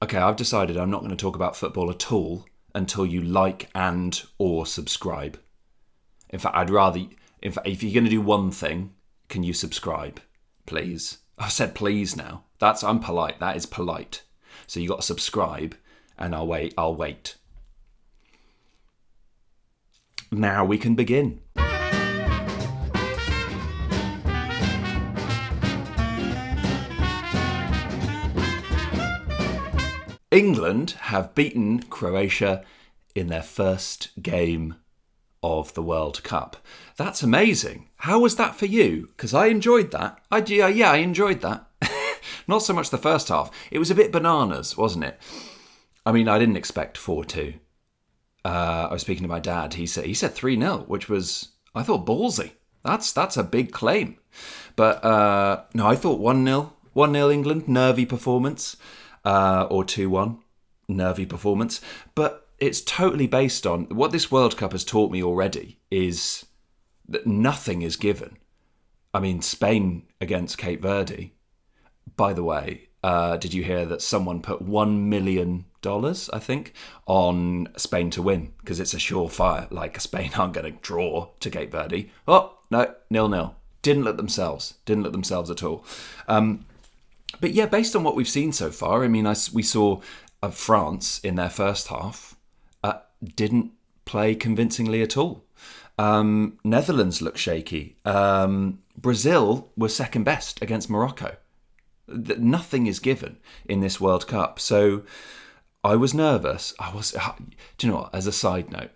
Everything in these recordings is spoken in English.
Okay, I've decided I'm not going to talk about football at all until you like and or subscribe. In fact, if you're going to do one thing, can you subscribe, please? I've said please now. I'm polite. That is polite. So you got to subscribe, and I'll wait. Now we can begin. England have beaten Croatia in their first game of the World Cup. That's amazing. How was that for you? Because I enjoyed that. I enjoyed that. Not so much the first half. It was a bit bananas, wasn't it? I mean, I didn't expect 4-2. I was speaking to my dad. He said 3-0, which was, I thought, ballsy. That's a big claim. But no, I thought 1-0. 1-0 England, nervy performance. Or 2-1, nervy performance. But it's totally based on what this World Cup has taught me already is that nothing is given. I mean, Spain against Cape Verde. By the way, did you hear that someone put $1 million, I think, on Spain to win? Because it's a surefire. Like, Spain aren't going to draw to Cape Verde. Oh, no, 0-0. Didn't let themselves at all. But yeah, based on what we've seen so far, I mean, we saw France in their first half didn't play convincingly at all. Netherlands looked shaky. Brazil was second best against Morocco. Nothing is given in this World Cup. So I was nervous. Do you know what? As a side note,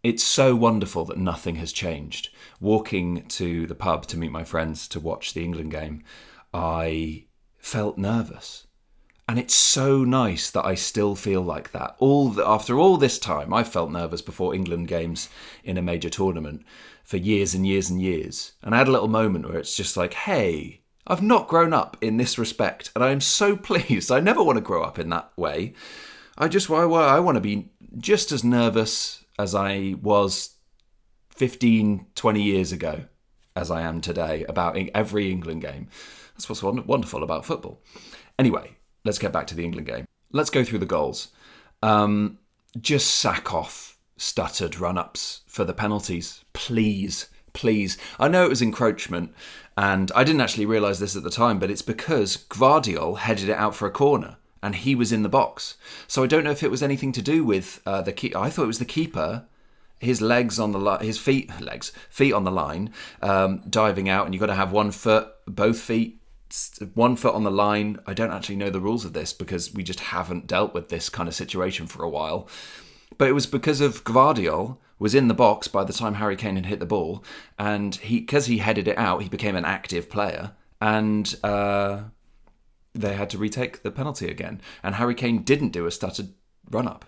it's so wonderful that nothing has changed. Walking to the pub to meet my friends to watch the England game, I felt nervous. And it's so nice that I still feel like that. After all this time, I felt nervous before England games in a major tournament for years and years and years. And I had a little moment where it's just like, hey, I've not grown up in this respect. And I'm so pleased. I never want to grow up in that way. I want to be just as nervous as I was 15, 20 years ago as I am today about every England game. That's what's wonderful about football. Anyway, let's get back to the England game. Let's go through the goals. Just sack off stuttered run-ups for the penalties. Please. I know it was encroachment, and I didn't actually realise this at the time, but it's because Gvardiol headed it out for a corner, and he was in the box. So I don't know if it was anything to do with the keeper. I thought it was the keeper, his legs on the feet on the line, diving out, and you've got to have both feet, 1 foot on the line. I don't actually know the rules of this because we just haven't dealt with this kind of situation for a while. But it was because of Gvardiol was in the box by the time Harry Kane had hit the ball, and because he headed it out, he became an active player, and they had to retake the penalty again. And Harry Kane didn't do a stuttered run-up.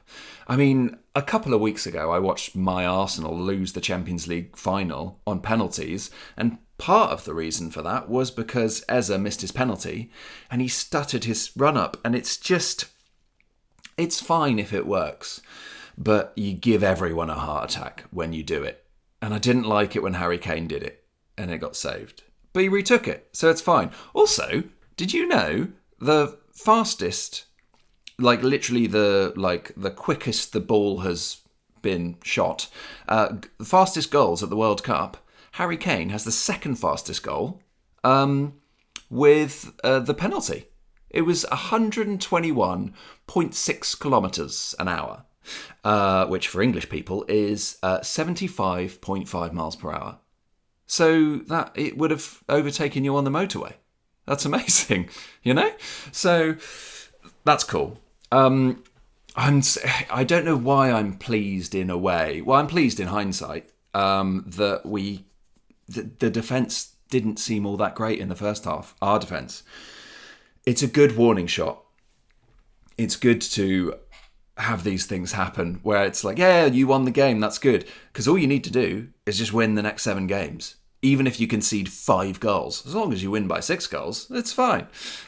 I mean, a couple of weeks ago, I watched my Arsenal lose the Champions League final on penalties, and part of the reason for that was because Eze missed his penalty, and he stuttered his run-up, and it's fine if it works, but you give everyone a heart attack when you do it. And I didn't like it when Harry Kane did it, and it got saved. But he retook it, so it's fine. Also, did you know the fastest, like literally the quickest the ball has been shot, the fastest goals at the World Cup, Harry Kane has the second fastest goal with the penalty. It was 121.6 kilometres an hour, which for English people is 75.5 miles per hour. So that it would have overtaken you on the motorway. That's amazing, you know? So that's cool. I don't know why I'm pleased in a way. Well, I'm pleased in hindsight that the defence didn't seem all that great in the first half, our defence. It's a good warning shot. It's good to have these things happen where it's like, yeah, you won the game, that's good. Because all you need to do is just win the next 7 games. Even if you concede 5 goals. As long as you win by 6 goals, it's fine.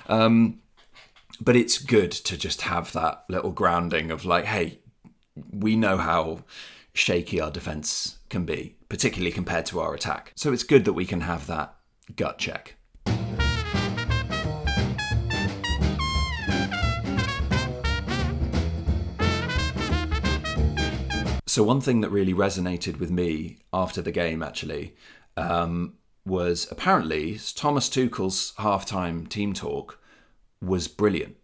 But it's good to just have that little grounding of like, hey, we know how shaky our defence can be, particularly compared to our attack. So it's good that we can have that gut check. So one thing that really resonated with me after the game, actually, was apparently Thomas Tuchel's halftime team talk was brilliant.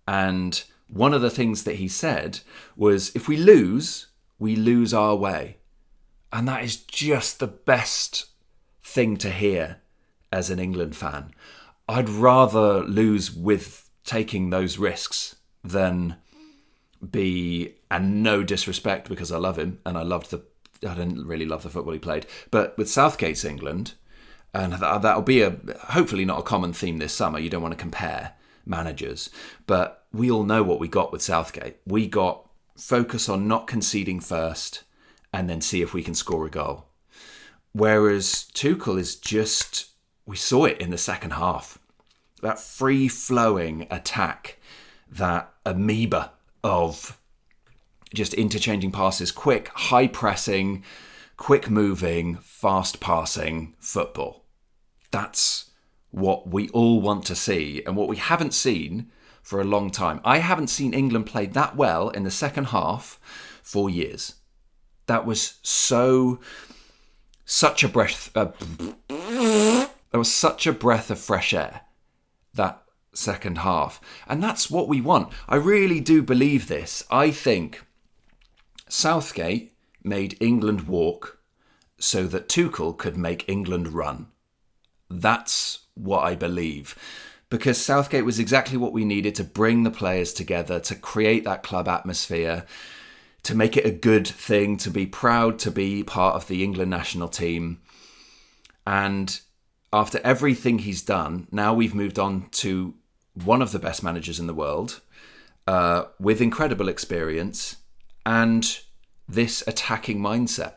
And one of the things that he said was, if we lose our way. And that is just the best thing to hear as an England fan. I'd rather lose with taking those risks than be, and no disrespect because I love him and I didn't really love the football he played, but with Southgate's England, and that'll be hopefully not a common theme this summer. You don't want to compare managers, but we all know what we got with Southgate. We got focus on not conceding first and then see if we can score a goal. Whereas Tuchel is just, we saw it in the second half. That free-flowing attack, that amoeba of just interchanging passes, quick, high-pressing, quick-moving, fast-passing football. That's what we all want to see and what we haven't seen for a long time. I haven't seen England play that well in the second half for years. That was such a breath. There was such a breath of fresh air, that second half. And that's what we want. I really do believe this. I think Southgate made England walk so that Tuchel could make England run. That's what I believe. Because Southgate was exactly what we needed to bring the players together, to create that club atmosphere, to make it a good thing, to be proud to be part of the England national team. And after everything he's done, now we've moved on to one of the best managers in the world, with incredible experience and this attacking mindset.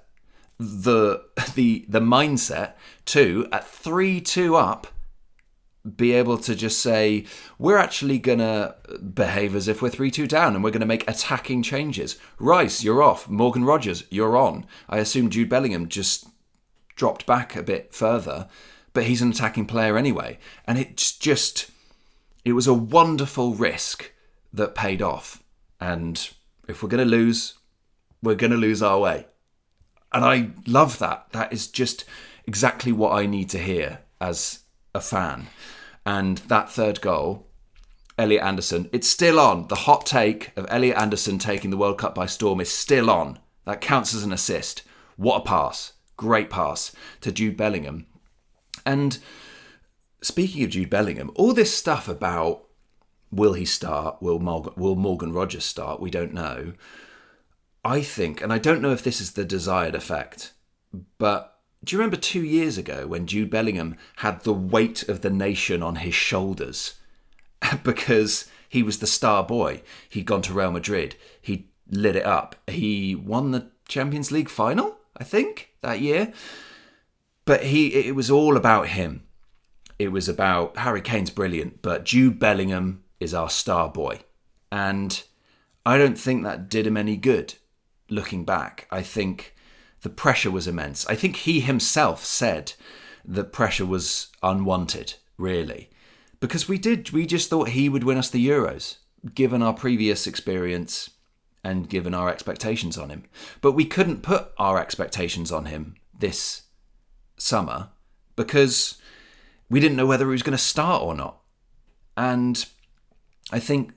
The mindset too, at 3-2 up, be able to just say, we're actually going to behave as if we're 3-2 down and we're going to make attacking changes. Rice, you're off. Morgan Rogers, you're on. I assume Jude Bellingham just dropped back a bit further, but he's an attacking player anyway. And it was a wonderful risk that paid off. And if we're going to lose, we're going to lose our way. And I love that. That is just exactly what I need to hear as a fan. And that third goal, Elliot Anderson, it's still on. The hot take of Elliot Anderson taking the World Cup by storm is still on. That counts as an assist. What a pass. Great pass to Jude Bellingham. And speaking of Jude Bellingham, all this stuff about will he start, will Morgan Rogers start, we don't know. I think, and I don't know if this is the desired effect, but do you remember 2 years ago when Jude Bellingham had the weight of the nation on his shoulders because he was the star boy? He'd gone to Real Madrid. He lit it up. He won the Champions League final, I think, that year. But it was all about him. It was about Harry Kane's brilliant, but Jude Bellingham is our star boy. And I don't think that did him any good. Looking back, I think the pressure was immense. I think he himself said the pressure was unwanted, really. Because we just thought he would win us the Euros, given our previous experience and given our expectations on him. But we couldn't put our expectations on him this summer because we didn't know whether he was going to start or not. And I think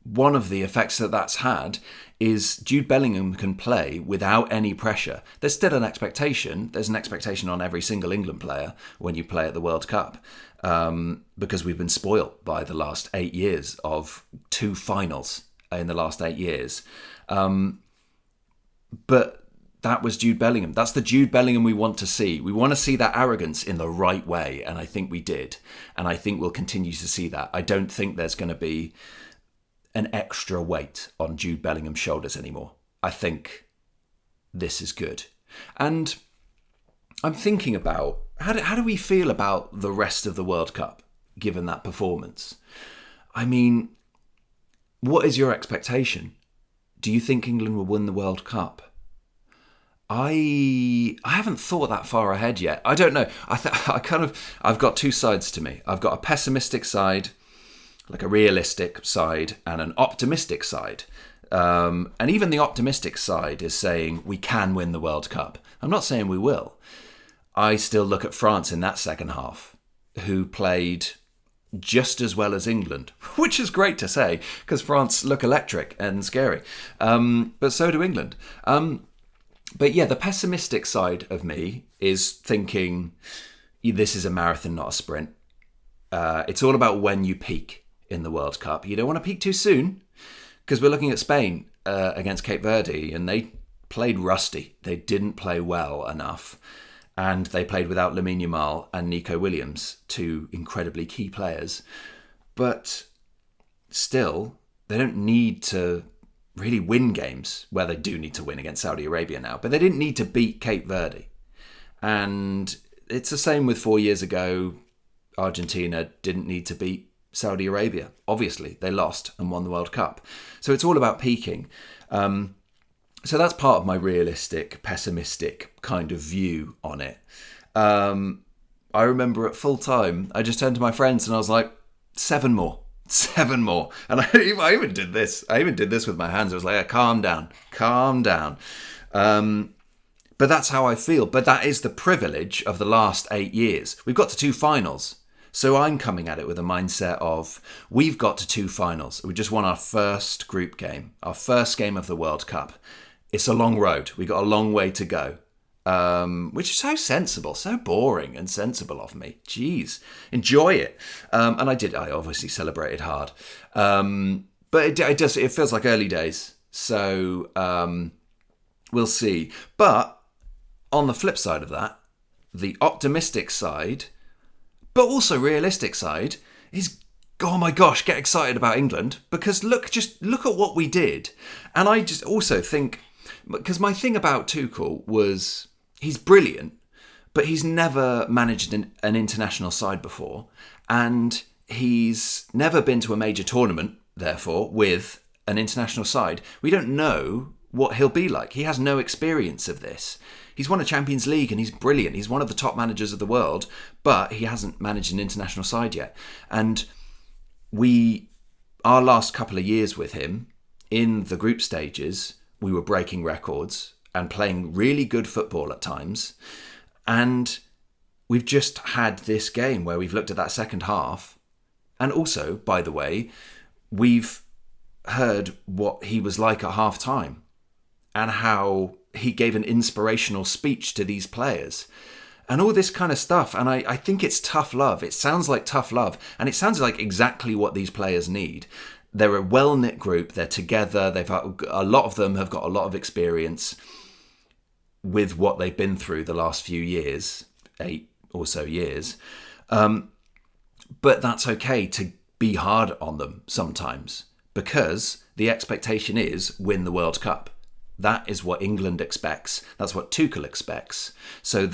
one of the effects that that's had is Jude Bellingham can play without any pressure. There's still an expectation. There's an expectation on every single England player when you play at the World Cup, because we've been spoilt by the last 8 years of 2 finals in the last 8 years. But that was Jude Bellingham. That's the Jude Bellingham we want to see. We want to see that arrogance in the right way, and I think we did. And I think we'll continue to see that. I don't think there's going to be an extra weight on Jude Bellingham's shoulders anymore. I think this is good. And I'm thinking about, how do we feel about the rest of the World Cup, given that performance? I mean, what is your expectation? Do you think England will win the World Cup? I haven't thought that far ahead yet. I don't know. I've got 2 sides to me. I've got a pessimistic side, like a realistic side, and an optimistic side. And even the optimistic side is saying we can win the World Cup. I'm not saying we will. I still look at France in that second half, who played just as well as England, which is great to say because France look electric and scary. But so do England. But yeah, the pessimistic side of me is thinking this is a marathon, not a sprint. It's all about when you peak in the World Cup. You don't want to peak too soon because we're looking at Spain against Cape Verde and they played rusty. They didn't play well enough. And they played without Lamine Yamal and Nico Williams, two incredibly key players. But still, they don't need to really win games, where they do need to win against Saudi Arabia now. But they didn't need to beat Cape Verde. And it's the same with 4 years ago. Argentina didn't need to beat Saudi Arabia. Obviously, they lost and won the World Cup. So it's all about peaking. So that's part of my realistic, pessimistic kind of view on it. I remember at full time, I just turned to my friends and I was like, 7 more. And I even did this. I even did this with my hands. I was like, calm down. But that's how I feel. But that is the privilege of the last 8 years. We've got to 2 finals. So I'm coming at it with a mindset of, we've got to 2 finals. We just won our first group game, our first game of the World Cup. It's a long road. We've got a long way to go, which is so sensible, so boring and sensible of me. Jeez, enjoy it. And I did. I obviously celebrated hard. But it feels like early days. So we'll see. But on the flip side of that, the optimistic side, but also realistic side, is, oh my gosh, get excited about England. Because look at what we did. And I just also think, because my thing about Tuchel was he's brilliant, but he's never managed an international side before. And he's never been to a major tournament, therefore, with an international side. We don't know what he'll be like. He has no experience of this. He's won a Champions League and he's brilliant. He's one of the top managers of the world, but he hasn't managed an international side yet. And our last couple of years with him in the group stages, we were breaking records and playing really good football at times. And we've just had this game where we've looked at that second half. And also, by the way, we've heard what he was like at half time and how he gave an inspirational speech to these players and all this kind of stuff. And I think it's tough love. It sounds like tough love. And it sounds like exactly what these players need. They're a well-knit group. They're together. A lot of them have got a lot of experience with what they've been through the last few years, 8 or so years. But that's okay to be hard on them sometimes because the expectation is win the World Cup. That is what England expects. That's what Tuchel expects. So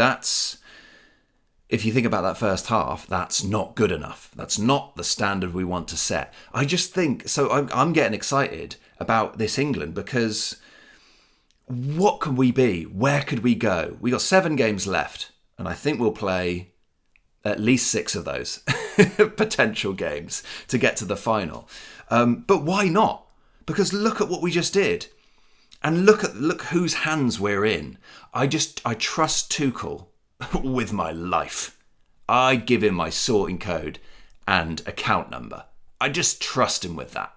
if you think about that first half, that's not good enough. That's not the standard we want to set. I just think, so I'm getting excited about this England because what can we be? Where could we go? We got 7 games left and I think we'll play at least 6 of those potential games to get to the final. But why not? Because look at what we just did. And look whose hands we're in. I trust Tuchel with my life. I give him my sorting code and account number. I just trust him with that.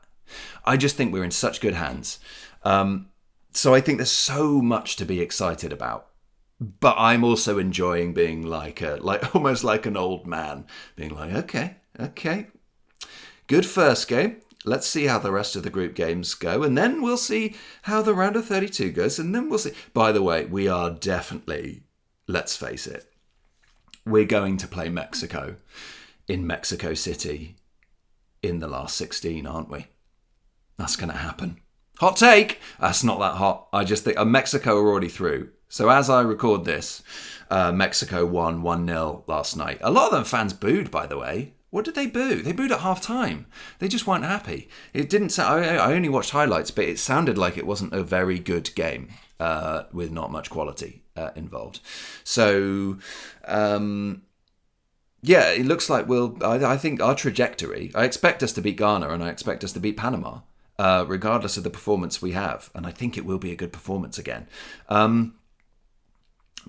I just think we're in such good hands. So I think there's so much to be excited about. But I'm also enjoying being like almost like an old man, being like, okay, good first game. Let's see how the rest of the group games go. And then we'll see how the round of 32 goes. And then we'll see. By the way, we are definitely, let's face it, we're going to play Mexico in Mexico City in the last 16, aren't we? That's going to happen. Hot take. That's not that hot. I just think Mexico are already through. So as I record this, Mexico won 1-0 last night. A lot of them fans booed, by the way. What did they boo? They booed at half time. They just weren't happy. It didn't sound, I only watched highlights, but it sounded like it wasn't a very good game with not much quality involved. So, yeah, it looks like I think our trajectory, I expect us to beat Ghana and I expect us to beat Panama. regardless of the performance we have. And I think it will be a good performance again. But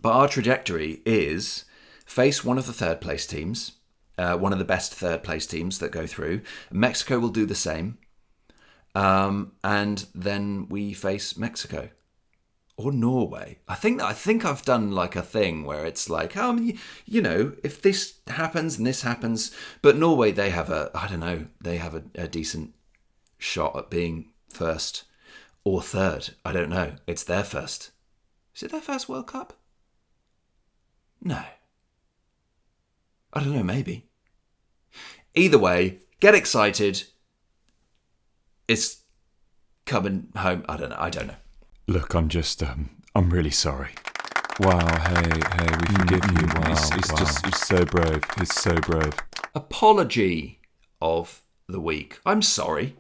our trajectory is face one of the third place teams, one of the best third place teams that go through. Mexico will do the same. And then we face Mexico. Or Norway. I think I've done like a thing where it's like, if this happens and this happens, but Norway, they have a decent shot at being first or third. I don't know. It's their first. Is it their first World Cup? No. I don't know, maybe. Either way, get excited. It's coming home. I don't know. Look, I'm really sorry. Wow, hey, we forgive you. Wow, he's so brave. He's so brave. Apology of the week. I'm sorry.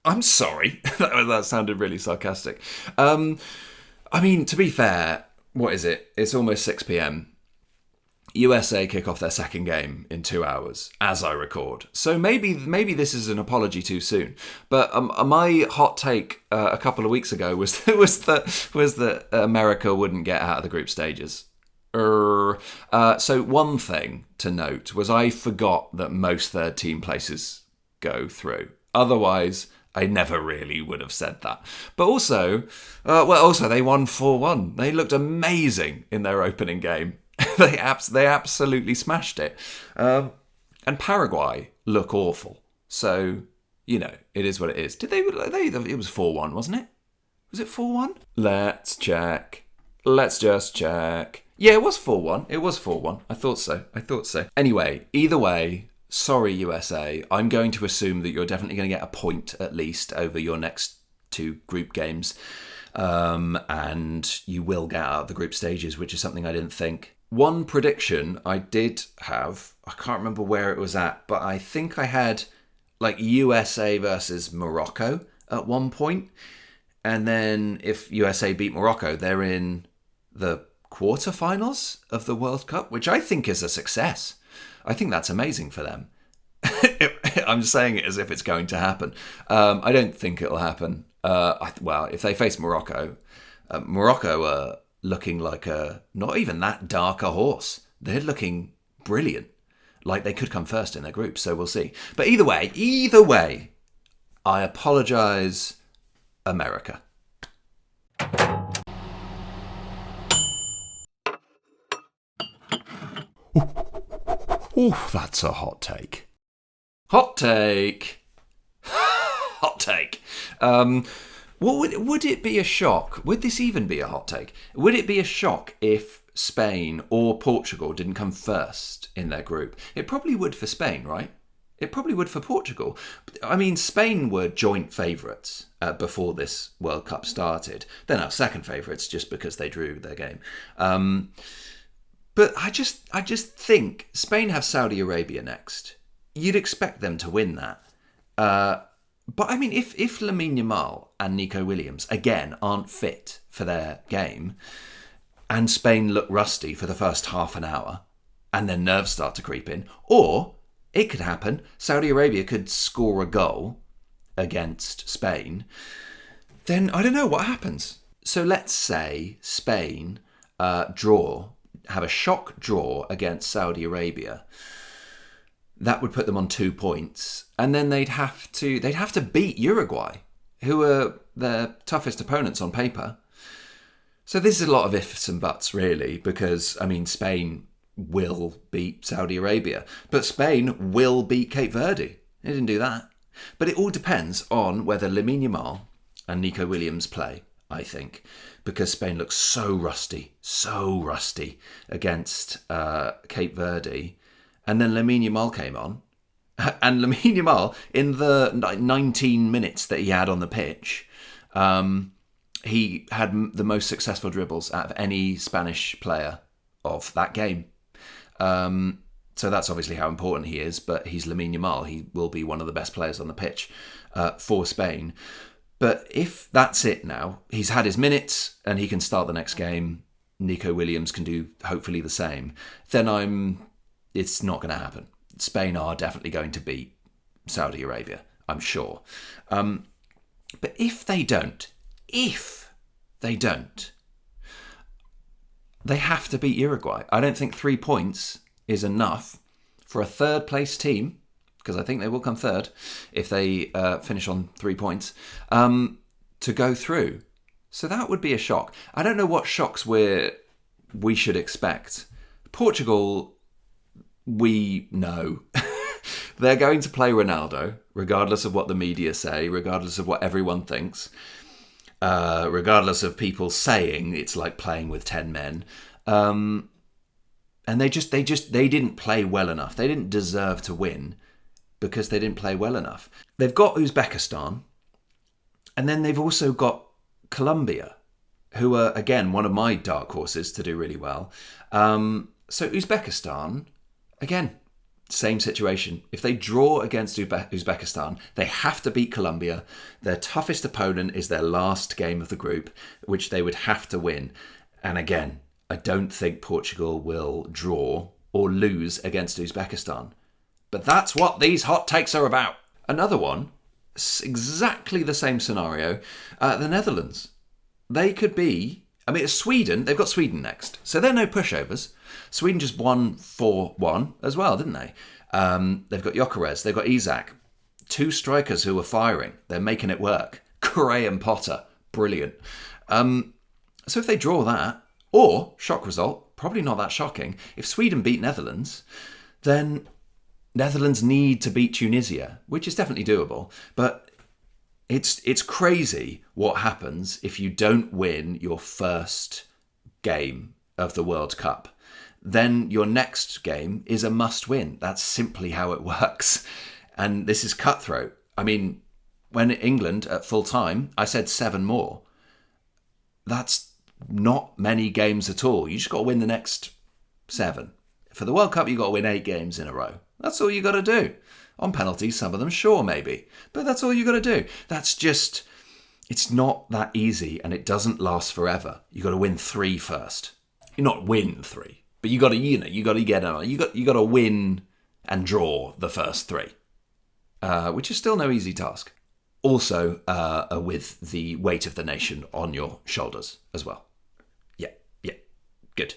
That sounded really sarcastic. To be fair, what is it? It's almost 6 p.m. USA kick off their second game in 2 hours, as I record. So maybe this is an apology too soon. But my hot take a couple of weeks ago was that America wouldn't get out of the group stages. So one thing to note was I forgot that most third team places go through. Otherwise, I never really would have said that. But also they won 4-1. They looked amazing in their opening game. They absolutely smashed it. And Paraguay look awful. So, it is what it is. It was 4-1, wasn't it? Was it 4-1? Let's check. Let's just check. Yeah, it was 4-1. It was 4-1. I thought so. Anyway, either way, sorry, USA. I'm going to assume that you're definitely going to get a point at least over your next 2 group games. And you will get out of the group stages, which is something I didn't think. One prediction I did have, I can't remember where it was at, but I think I had like USA versus Morocco at one point. And then if USA beat Morocco, they're in the quarterfinals of the World Cup, which I think is a success. I think that's amazing for them. I'm saying it as if it's going to happen. I don't think it'll happen. If they face Morocco are looking like a not even that dark a horse. They're looking brilliant. Like they could come first in their group, so we'll see. But either way, I apologise, America. Ooh, that's a hot take. Hot take. Hot take. Would it be a shock? Would this even be a hot take? Would it be a shock if Spain or Portugal didn't come first in their group? It probably would for Spain, right? It probably would for Portugal. I mean, Spain were joint favourites before this World Cup started. They're now second favourites just because they drew their game. But I just think Spain have Saudi Arabia next. You'd expect them to win that. But I mean, if Lamine Yamal and Nico Williams, again, aren't fit for their game, and Spain look rusty for the first half an hour, and then nerves start to creep in, or it could happen, Saudi Arabia could score a goal against Spain, then I don't know what happens. So let's say Spain have a shock draw against Saudi Arabia. That would put them on 2 points. And then they'd have to beat Uruguay, who are their toughest opponents on paper. So this is a lot of ifs and buts, really, because, Spain will beat Saudi Arabia. But Spain will beat Cape Verde. They didn't do that. But it all depends on whether Lamine Yamal and Nico Williams play, I think. Because Spain looks so rusty against Cape Verde. And then Lamine Yamal came on. And Lamine Yamal, in the 19 minutes that he had on the pitch, he had the most successful dribbles out of any Spanish player of that game. So that's obviously how important he is, but he's Lamine Yamal. He will be one of the best players on the pitch for Spain. But if that's it now, he's had his minutes and he can start the next game, Nico Williams can do hopefully the same, then it's not going to happen. Spain are definitely going to beat Saudi Arabia, I'm sure. But if they don't, they have to beat Uruguay. I don't think 3 points is enough for a third place team, because I think they will come third if they finish on 3 points, to go through. So that would be a shock. I don't know what shocks we should expect. Portugal, we know. They're going to play Ronaldo, regardless of what the media say, regardless of what everyone thinks, regardless of people saying it's like playing with 10 men. And they didn't play well enough. They didn't deserve to win because they didn't play well enough. They've got Uzbekistan, and then they've also got Colombia, who are, again, one of my dark horses to do really well. So Uzbekistan, again, same situation. If they draw against Uzbekistan, they have to beat Colombia. Their toughest opponent is their last game of the group, which they would have to win. And again, I don't think Portugal will draw or lose against Uzbekistan. But that's what these hot takes are about. Another one, exactly the same scenario, the Netherlands. They could be... it's Sweden. They've got Sweden next. So they're no pushovers. Sweden just won 4-1 as well, didn't they? They've got Gyökeres. They've got Isak. 2 strikers who are firing. They're making it work. Graham Potter. Brilliant. So if they draw that, or, shock result, probably not that shocking, if Sweden beat Netherlands, then Netherlands need to beat Tunisia, which is definitely doable. But it's crazy what happens if you don't win your first game of the World Cup. Then your next game is a must-win. That's simply how it works. And this is cutthroat. When England at full time, I said 7 more. That's not many games at all. You just got to win the next 7. For the World Cup, you got to win 8 games in a row. That's all you got to do. On penalties, some of them, sure, maybe. But that's all you got to do. That's just... It's not that easy, and it doesn't last forever. You got to win 3 first. You not win 3, but you got to, you got to get on. You got to win and draw the first 3, which is still no easy task. Also, with the weight of the nation on your shoulders as well. Yeah, good.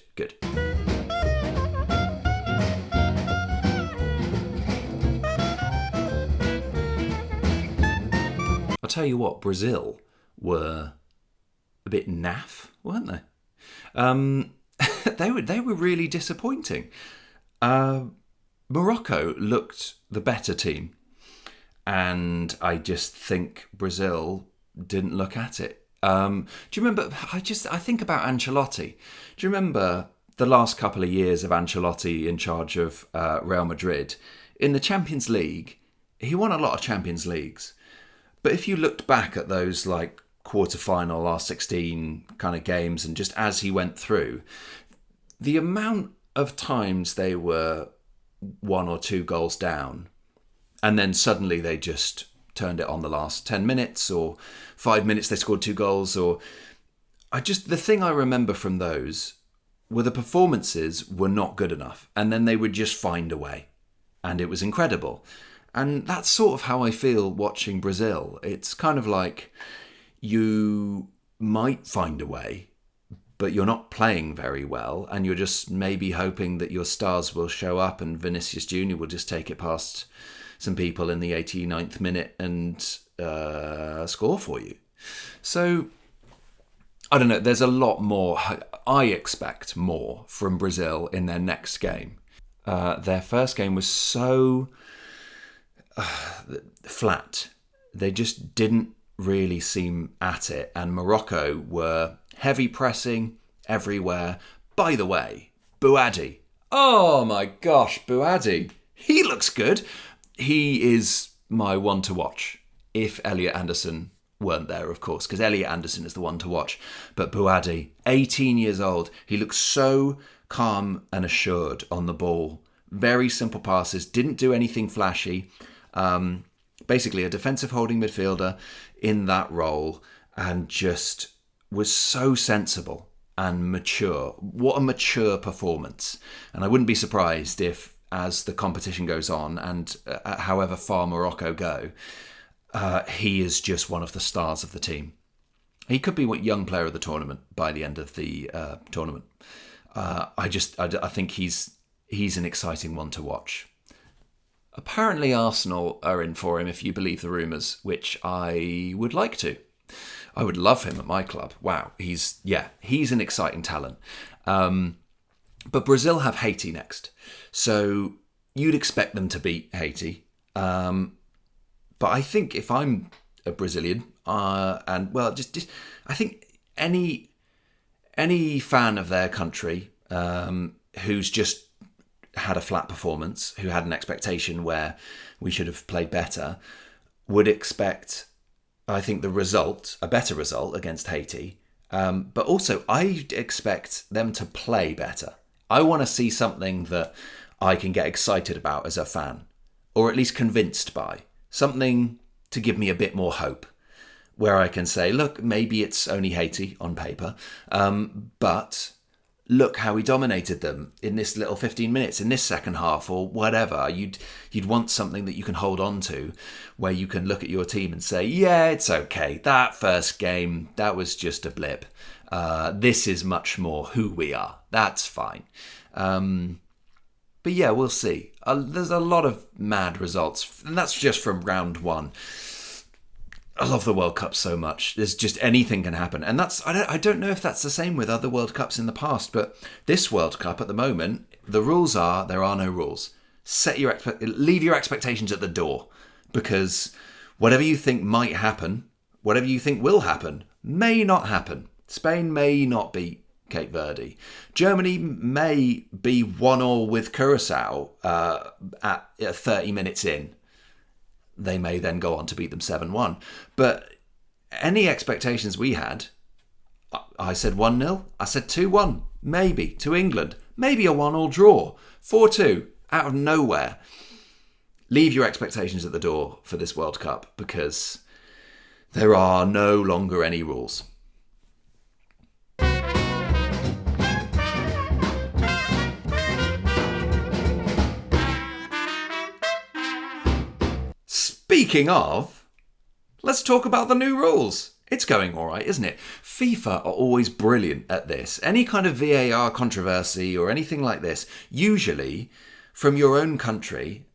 I'll tell you what, Brazil were a bit naff, weren't they? They were really disappointing. Morocco looked the better team, and I just think Brazil didn't look at it. Do you remember? I think about Ancelotti. Do you remember the last couple of years of Ancelotti in charge of Real Madrid in the Champions League? He won a lot of Champions Leagues. But if you looked back at those like quarter-final, last 16 kind of games, and just as he went through, the amount of times they were 1 or 2 goals down, and then suddenly they just turned it on the last 10 minutes, or 5 minutes they scored 2 goals, the thing I remember from those were the performances were not good enough, and then they would just find a way, and it was incredible. And that's sort of how I feel watching Brazil. It's kind of like you might find a way, but you're not playing very well, and you're just maybe hoping that your stars will show up and Vinicius Jr. will just take it past some people in the 89th minute and score for you. So, I don't know, there's a lot more. I expect more from Brazil in their next game. Their first game was so... flat. They just didn't really seem at it, and Morocco were heavy pressing everywhere. By the way, Bouhaddi. Oh my gosh, Bouhaddi. He looks good. He is my one to watch. If Elliot Anderson weren't there, of course, because Elliot Anderson is the one to watch. But Bouhaddi, 18 years old, he looks so calm and assured on the ball. Very simple passes, didn't do anything flashy. Basically a defensive holding midfielder in that role, and just was so sensible and mature. What a mature performance. And I wouldn't be surprised if, as the competition goes on and however far Morocco go, he is just one of the stars of the team. He could be young player of the tournament by the end of the tournament. I think he's an exciting one to watch. Apparently Arsenal are in for him, if you believe the rumours, which I would like to. I would love him at my club. Wow, he's an exciting talent. But Brazil have Haiti next, so you'd expect them to beat Haiti. But I think if I'm a Brazilian, I think any fan of their country who's just had a flat performance, who had an expectation where we should have played better, would expect, I think, a better result against Haiti. But also, I expect them to play better. I want to see something that I can get excited about as a fan, or at least convinced by. Something to give me a bit more hope, where I can say, look, maybe it's only Haiti on paper, but look how we dominated them in this little 15 minutes, in this second half, or whatever. You'd want something that you can hold on to, where you can look at your team and say, yeah, it's okay. That first game, that was just a blip. This is much more who we are. That's fine. But yeah, we'll see. There's a lot of mad results, and that's just from round one. I love the World Cup so much. There's just anything can happen. And I don't know if that's the same with other World Cups in the past, but this World Cup at the moment, the rules are there are no rules. Leave your expectations at the door, because whatever you think might happen, whatever you think will happen, may not happen. Spain may not beat Cape Verde. Germany may be 1-1 with Curacao at 30 minutes in. They may then go on to beat them 7-1. But any expectations we had, I said 1-0, I said 2-1, maybe, to England. Maybe a 1-1 draw, 4-2, out of nowhere. Leave your expectations at the door for this World Cup, because there are no longer any rules. Speaking of, let's talk about the new rules. It's going all right, isn't it? FIFA are always brilliant at this. Any kind of VAR controversy or anything like this, usually from your own country,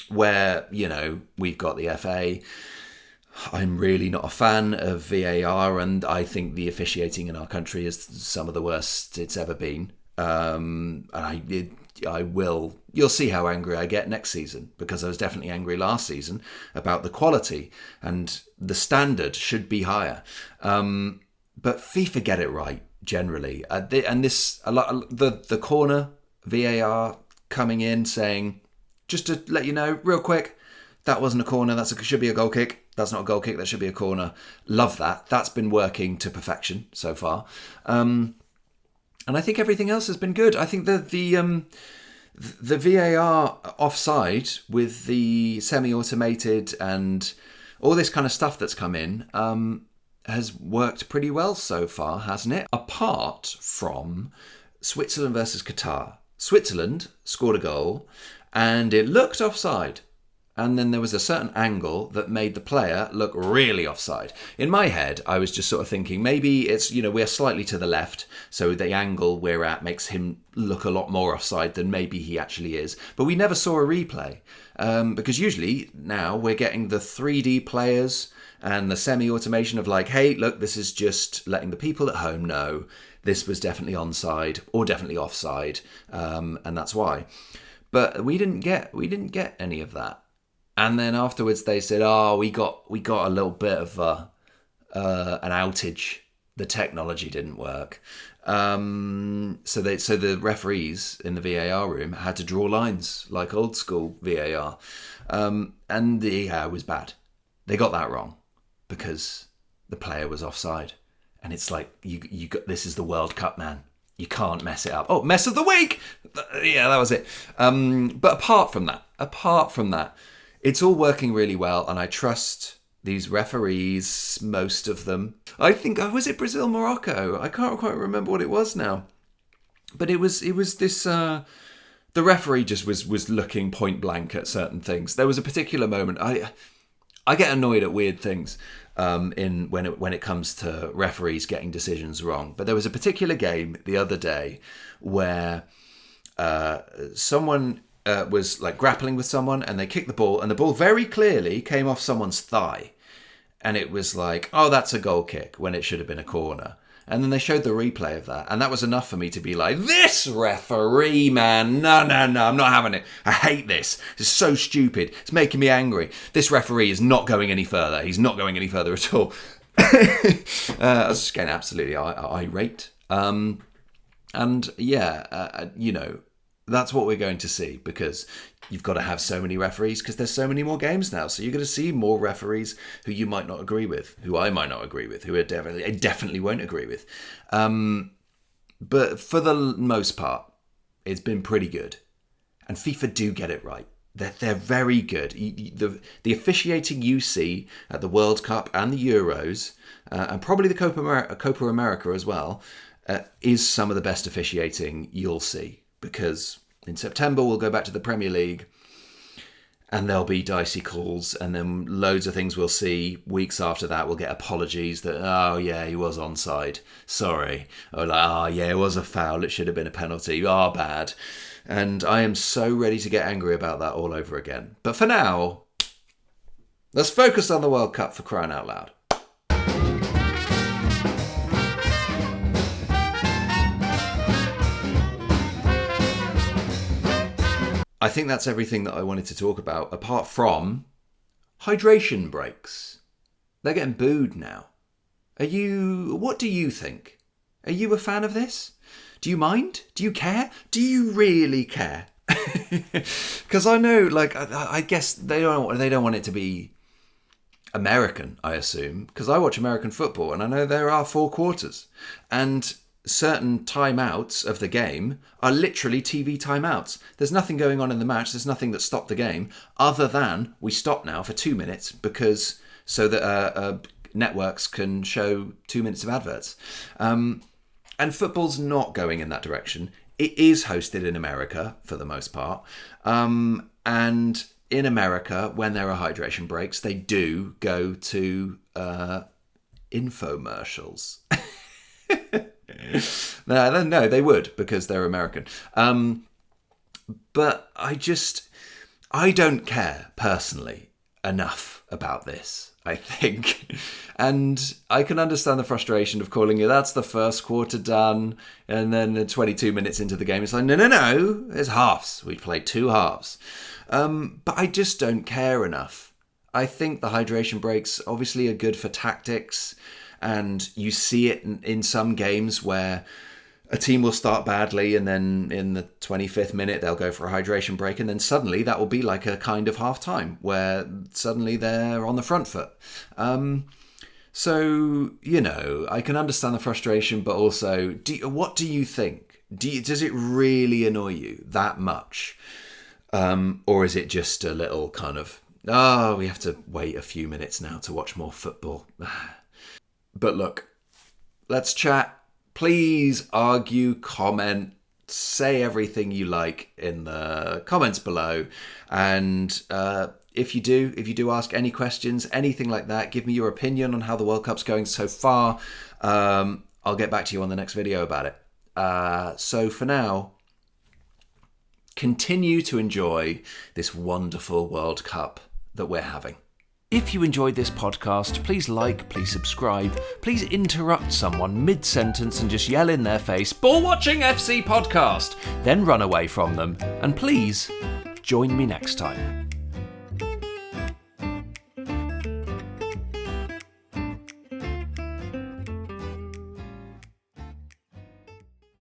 where, we've got the FA. I'm really not a fan of VAR, and I think the officiating in our country is some of the worst it's ever been. You'll see how angry I get next season, because I was definitely angry last season about the quality, and the standard should be higher. But FIFA get it right generally. The corner VAR coming in saying, just to let you know real quick, that wasn't a corner, should be a goal kick. That's not a goal kick, that should be a corner. Love that. That's been working to perfection so far. And I think everything else has been good. I think the VAR offside with the semi-automated and all this kind of stuff that's come in has worked pretty well so far, hasn't it? Apart from Switzerland versus Qatar. Switzerland scored a goal and it looked offside. And then there was a certain angle that made the player look really offside. In my head, I was just sort of thinking, maybe it's, we're slightly to the left, so the angle we're at makes him look a lot more offside than maybe he actually is. But we never saw a replay, because usually now we're getting the 3D players and the semi-automation of like, hey, look, this is just letting the people at home know this was definitely onside or definitely offside, and that's why. But we didn't get any of that. And then afterwards they said, we got a little bit of an outage. The technology didn't work. So the referees in the VAR room had to draw lines like old school VAR. And it was bad. They got that wrong because the player was offside. And it's like, you got, this is the World Cup, man. You can't mess it up. Oh, mess of the week! Yeah, that was it. But apart from that, it's all working really well, and I trust these referees, most of them. I think, was it Brazil, Morocco? I can't quite remember what it was now. But it was this, the referee just was looking point blank at certain things. There was a particular moment, I get annoyed at weird things when it comes to referees getting decisions wrong. But there was a particular game the other day where someone was like grappling with someone, and they kicked the ball, and the ball very clearly came off someone's thigh, and it was like, oh, that's a goal kick when it should have been a corner. And then they showed the replay of that, and that was enough for me to be like, this referee, man, no, I'm not having it. I hate this. It's so stupid. It's making me angry. This referee is not going any further. He's not going any further at all. I was just getting absolutely irate. That's what we're going to see, because you've got to have so many referees because there's so many more games now. So you're going to see more referees who you might not agree with, who I might not agree with, who I definitely won't agree with. But for the most part, it's been pretty good. And FIFA do get it right. They're very good. The officiating you see at the World Cup and the Euros, and probably the Copa America as well, is some of the best officiating you'll see. Because in September we'll go back to the Premier League, and there'll be dicey calls, and then loads of things we'll see. Weeks after that we'll get apologies that, oh yeah, he was onside, sorry. Or like, oh yeah, it was a foul, it should have been a penalty, oh bad. And I am so ready to get angry about that all over again. But for now, let's focus on the World Cup, for crying out loud. I think that's everything that I wanted to talk about, apart from hydration breaks. They're getting booed now. What do you think? Are you a fan of this? Do you mind? Do you care? Do you really care? Because I know, like, I guess they don't want it to be American, I assume, because I watch American football and I know there are 4 quarters, and certain timeouts of the game are literally TV timeouts. There's nothing going on in the match. There's nothing that stopped the game other than we stop now for 2 minutes so that networks can show 2 minutes of adverts. And football's not going in that direction. It is hosted in America for the most part. And in America, when there are hydration breaks, they do go to infomercials. No, they would, because they're American. But I don't care personally enough about this, I think. And I can understand the frustration of calling it, that's the first quarter done, and then 22 minutes into the game, it's like, no, there's halves. We played 2 halves. But I just don't care enough. I think the hydration breaks obviously are good for tactics. And you see it in some games where a team will start badly, and then in the 25th minute they'll go for a hydration break, and then suddenly that will be like a kind of half-time where suddenly they're on the front foot. So, I can understand the frustration, but also, what do you think? Does it really annoy you that much? Or is it just a little kind of, we have to wait a few minutes now to watch more football? But look, let's chat. Please argue, comment, say everything you like in the comments below. And if you do ask any questions, anything like that, give me your opinion on how the World Cup's going so far. I'll get back to you on the next video about it. So for now, continue to enjoy this wonderful World Cup that we're having. If you enjoyed this podcast, please like, please subscribe, please interrupt someone mid-sentence and just yell in their face, "Ball Watching FC Podcast!" Then run away from them, and please join me next time.